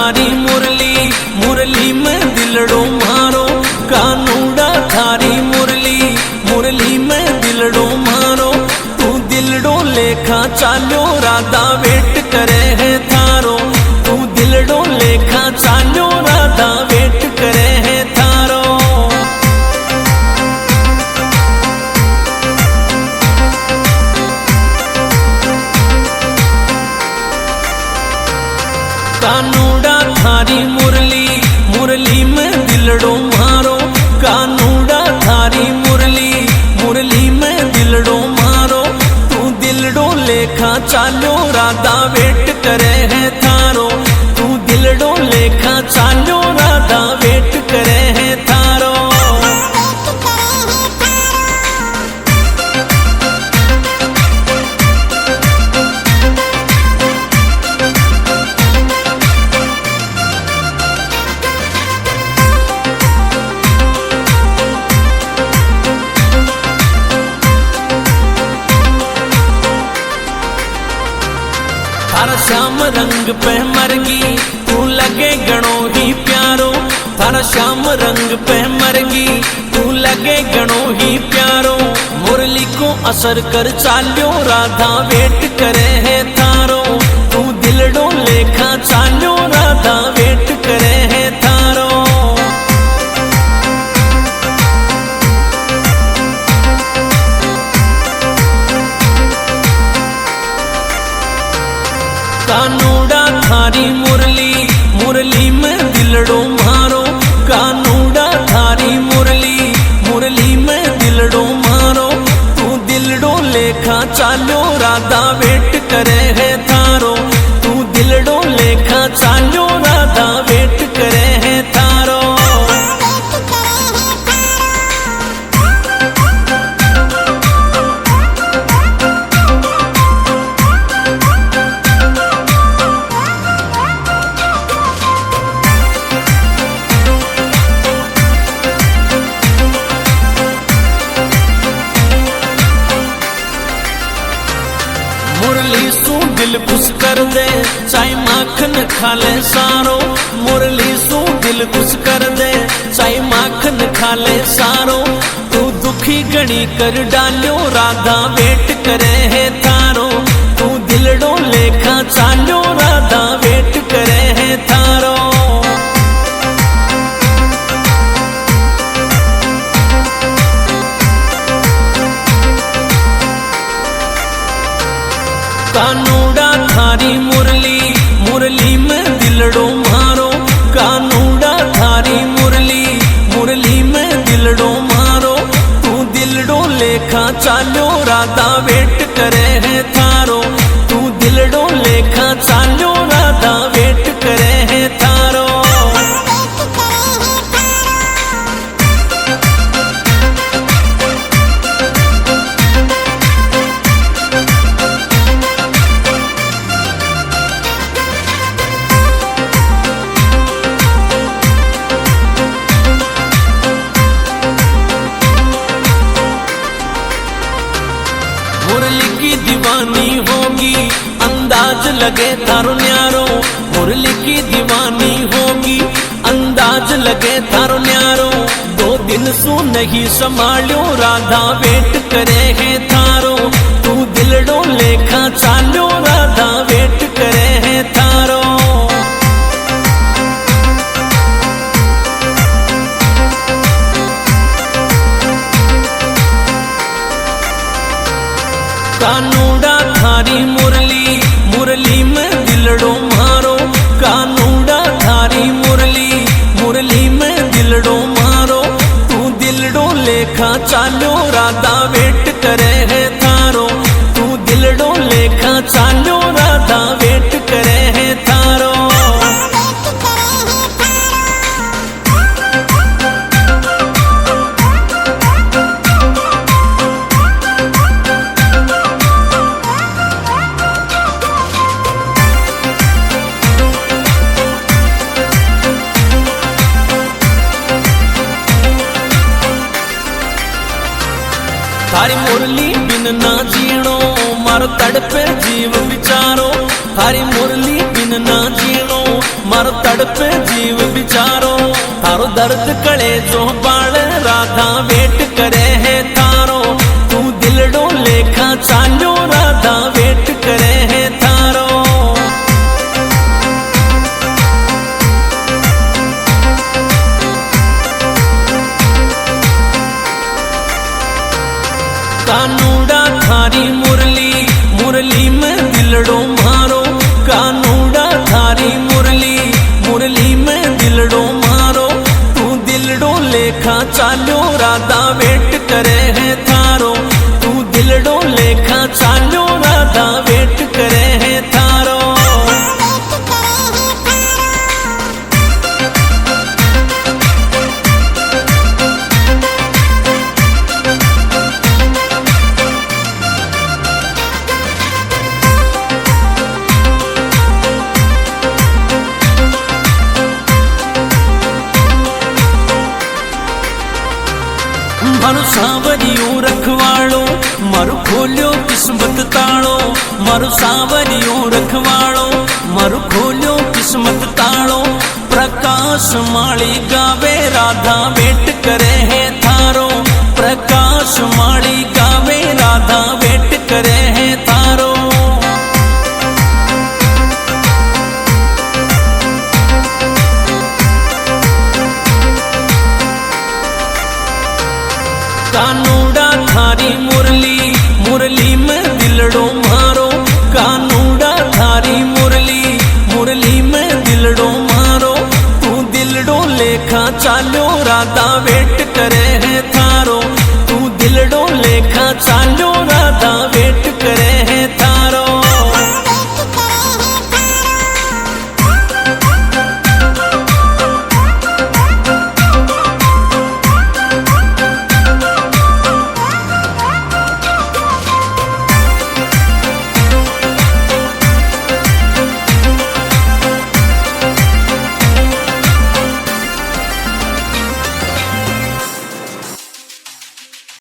थारी मुरली, मुरली में दिलड़ो मारो। कानूड़ा थारी मुरली, मुरली में दिलड़ो मारो। तू दिलड़ो लेखा चालो राधा वेट करे है थारो। तू दिलड़ो लेखा चालो राधा वेट करे है थारो। कानूड़ा थारी मुरली, मुरली में दिलड़ो मारो। कानूड़ा थारी मुरली, मुरली में दिलड़ो मारो। तू दिलड़ो लेखा चालो राधा वेट करे है थारो। तू दिलड़ो लेखा चालो राधा वेट करे है थारो। थारा श्याम रंग पे मरगी, तू लगे गणो ही प्यारो। थारा श्याम रंग पे मरगी, तू लगे गणो ही प्यारो। मुरली को असर कर चालो राधा वेट करे है थारो। तू दिलड़ो लेखा चालो राधा वेट करे है थारो। कानूड़ा थारी मुरली, मुरली में दिलड़ो मारो। कानूड़ा थारी मुरली, मुरली में दिलड़ो मारो। तू दिलड़ो लेखा चालो राधा वेट करे है थारो। तू दिलड़ो लेखा चालो राधा वेट करे है थारो। मुरली सू दिल खुश कर दे, चाहे माखन खा ले सारो। मुरली सू दिल खुश कर दे, चाहे माखन खा ले सारो। तू दुखी गणी कर डालो राधा वेट करे है थारो। तू दिलड़ो लेखा चालो राधा वेट करे है थारो। कानूड़ा थारी मुरली, मुरली में दिलड़ो मारो। कानूड़ा थारी मुरली, मुरली में दिलड़ो मारो। तू दिलड़ो लेखा चालो राधा वेट करे है थारो। तू दिलड़ो लेखा चालो राधा वेट करे है थारो। मुरली की दीवानी होगी, अंदाज लगे थारो न्यारो। मुरली की दीवानी होगी, अंदाज लगे थारो न्यारो। 2 दिन सू नहीं संभालो राधा वेट करे है थारो। तू दिलड़ो लेखा चालो राधा वेट करे है थारो। कानूड़ा थारी मुरली, मुरली में दिलड़ो मारो। कानूड़ा थारी मुरली, मुरली में दिलड़ो मारो। तू दिलड़ो लेखा चालो राधा वेट करे है थारो। तू दिलड़ो लेखा चालो राधा वेट करे है थारो। थारी मुरली बिन ना जीणो मारो तड़पे जीव विचारो। थारी मुरली बिन ना जीणो मारो तड़पे जीव बिचारो, थारो दर्द कले जो बाल राधा वेट करे है थारो, तू दिलड़ो लेखा चालो राधा वेट करे है थारो। कानूड़ा थारी मुरली, मुरली में दिलड़ो मारो, कानूड़ा थारी मुरली, मुरली में दिलड़ो मारो, तू दिलड़ो लेखा चालो राधा वेट करे है थारो, तू दिलड़ो लेखा चालो राधा वेट करे है थारो। मारो सावरियो रखवाड़ो, मारो खोलियो किस्मत ताड़ो, मारो सावरियो रखवाड़ो, मारो खोलियो किस्मत ताड़ो, प्रकाश माली गावे राधा वेट करे है थारो, प्रकाश माली गावे राधा वेट करे है थारो। कानूड़ा थारी मुरली, मुरली में दिलड़ो मारो, कानूड़ा थारी मुरली, मुरली में दिलड़ो मारो, तू दिलड़ो लेखा चालो राधा वेट करे